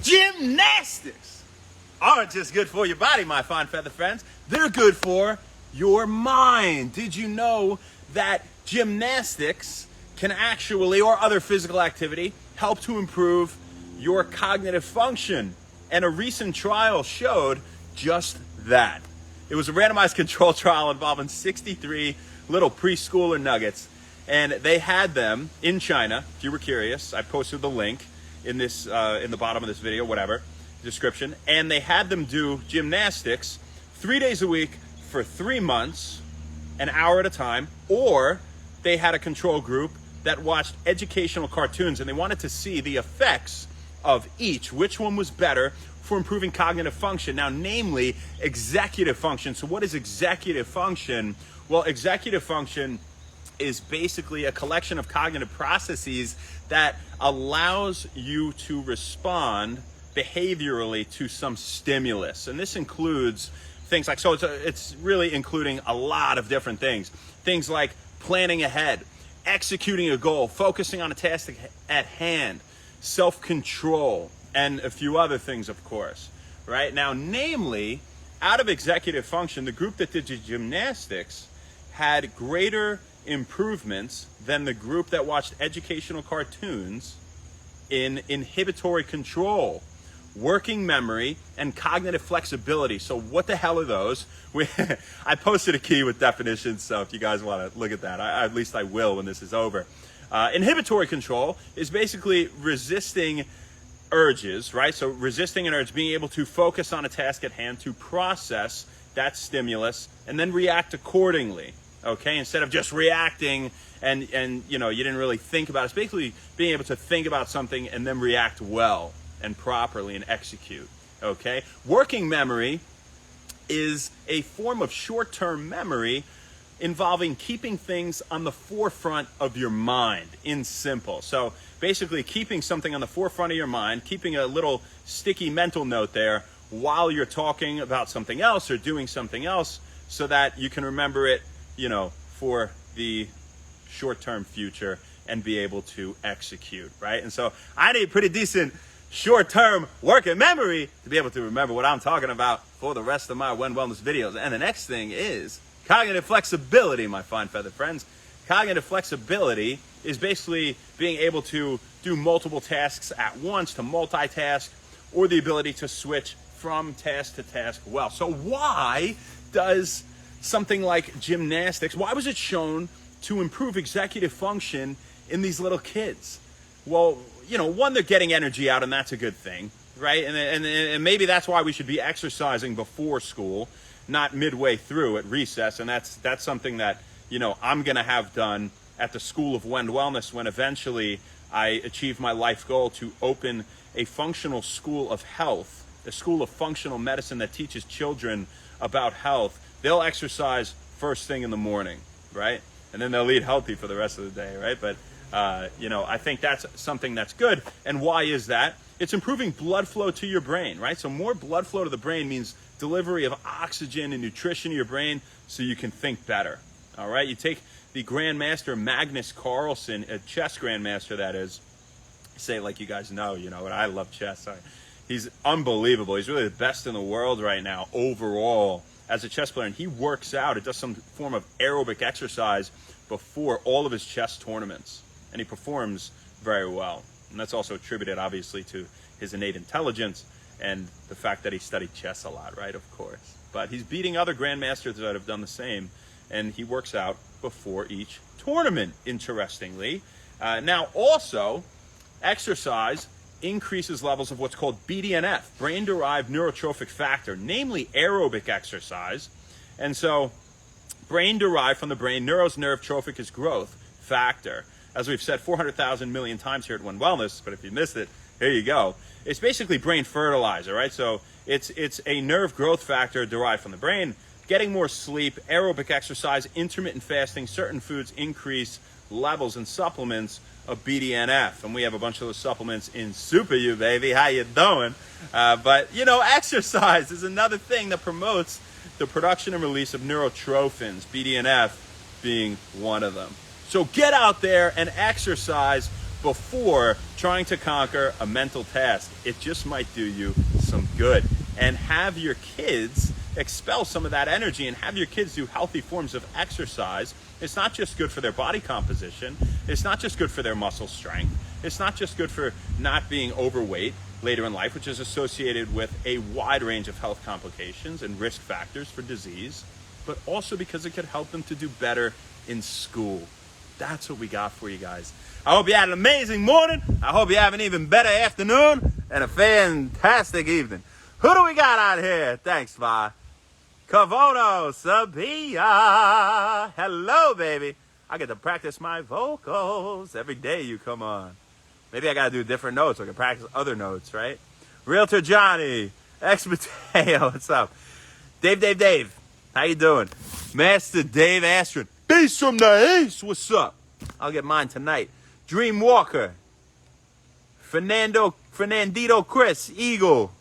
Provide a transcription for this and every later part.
Gymnastics aren't just good for your body, my fine feather friends. They're good for your mind. Did you know that gymnastics can actually, or other physical activity, help to improve your cognitive function? And a recent trial showed just that. It was a randomized control trial involving 63 little preschooler nuggets, and they had them in China. If you were curious, I posted the link in this in the bottom of this video, whatever description, and they had them do gymnastics 3 days a week for 3 months, an hour at a time, or they had a control group that watched educational cartoons, and they wanted to see the effects of each, which one was better for improving cognitive function. Now, namely executive function. So what is executive function? Well, executive function is basically a collection of cognitive processes that allows you to respond behaviorally to some stimulus. And this includes things like, so it's really including a lot of different things. Things like planning ahead, executing a goal, focusing on a task at hand, self-control, and a few other things, of course, right? Now, namely, out of executive function, the group that did gymnastics had greater improvements than the group that watched educational cartoons in inhibitory control, working memory, and cognitive flexibility. So what the hell are those? I posted a key with definitions, so if you guys want to look at that, at least I will when this is over. Inhibitory control is basically resisting urges, right? So resisting an urge, being able to focus on a task at hand, to process that stimulus, and then react accordingly. Okay, instead of just reacting and you know, you didn't really think about it. It's basically being able to think about something and then react well and properly and execute. Okay, working memory is a form of short-term memory involving keeping things on the forefront of your mind, in simple. So basically keeping something on the forefront of your mind, keeping a little sticky mental note there while you're talking about something else or doing something else, so that you can remember it, you know, for the short-term future and be able to execute, right? And so I need pretty decent short-term working memory to be able to remember what I'm talking about for the rest of my When Wellness videos. And the next thing is cognitive flexibility, my fine feathered friends. Cognitive flexibility is basically being able to do multiple tasks at once, to multitask, or the ability to switch from task to task well. So why does something like gymnastics, why was it shown to improve executive function in these little kids? Well, you know, one, they're getting energy out, and that's a good thing, right? And maybe that's why we should be exercising before school, not midway through at recess. And that's something that, you know, I'm going to have done at the School of When Wellness when eventually I achieve my life goal to open a functional school of health, a school of functional medicine that teaches children about health. They'll exercise first thing in the morning, right? And then they'll eat healthy for the rest of the day, right? But, you know, I think that's something that's good. And why is that? It's improving blood flow to your brain, right? So more blood flow to the brain means delivery of oxygen and nutrition to your brain so you can think better, all right? You take the Grandmaster Magnus Carlsen, a chess grandmaster that is, say like you guys know, you know, and I love chess. He's unbelievable. He's really the best in the world right now overall as a chess player, and he works out. It does some form of aerobic exercise before all of his chess tournaments, and he performs very well. And that's also attributed, obviously, to his innate intelligence and the fact that he studied chess a lot, right? Of course. But he's beating other grandmasters that have done the same, and he works out before each tournament, interestingly. Now, also, exercise increases levels of what's called BDNF, brain-derived neurotrophic factor, namely aerobic exercise. And so brain-derived from the brain, nerve trophic is growth factor. As we've said 400,000 million times here at When Wellness, but if you missed it, here you go. It's basically brain fertilizer, right? So it's a nerve growth factor derived from the brain. Getting more sleep, aerobic exercise, intermittent fasting, certain foods increase levels and supplements of BDNF, and we have a bunch of those supplements in Super You, baby. How you doing? But, you know, exercise is another thing that promotes the production and release of neurotrophins, BDNF being one of them. So get out there and exercise before trying to conquer a mental task. It just might do you some good. And have your kids expel some of that energy and have your kids do healthy forms of exercise. It's not just good for their body composition. It's not just good for their muscle strength. It's not just good for not being overweight later in life, which is associated with a wide range of health complications and risk factors for disease, but also because it could help them to do better in school. That's what we got for you guys. I hope you had an amazing morning. I hope you have an even better afternoon and a fantastic evening. Who do we got out here? Thanks, Vi. Kavono Sabia. Hello, baby. I get to practice my vocals every day you come on. Maybe I got to do different notes so I can practice other notes, right? Realtor Johnny. Ex Mateo. What's up? Dave. How you doing? Master Dave Astron. Beast from the East. What's up? I'll get mine tonight. Dream Walker. Fernandito Chris. Eagle.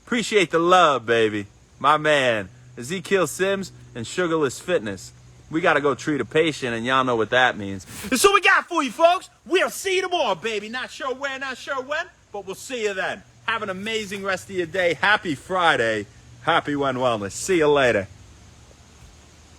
Appreciate the love, baby. My man. Ezekiel Sims and Sugarless Fitness. We got to go treat a patient, and y'all know what that means. And so we got for you, folks. We'll see you tomorrow, baby. Not sure where, not sure when, but we'll see you then. Have an amazing rest of your day. Happy Friday. Happy When Wellness. See you later.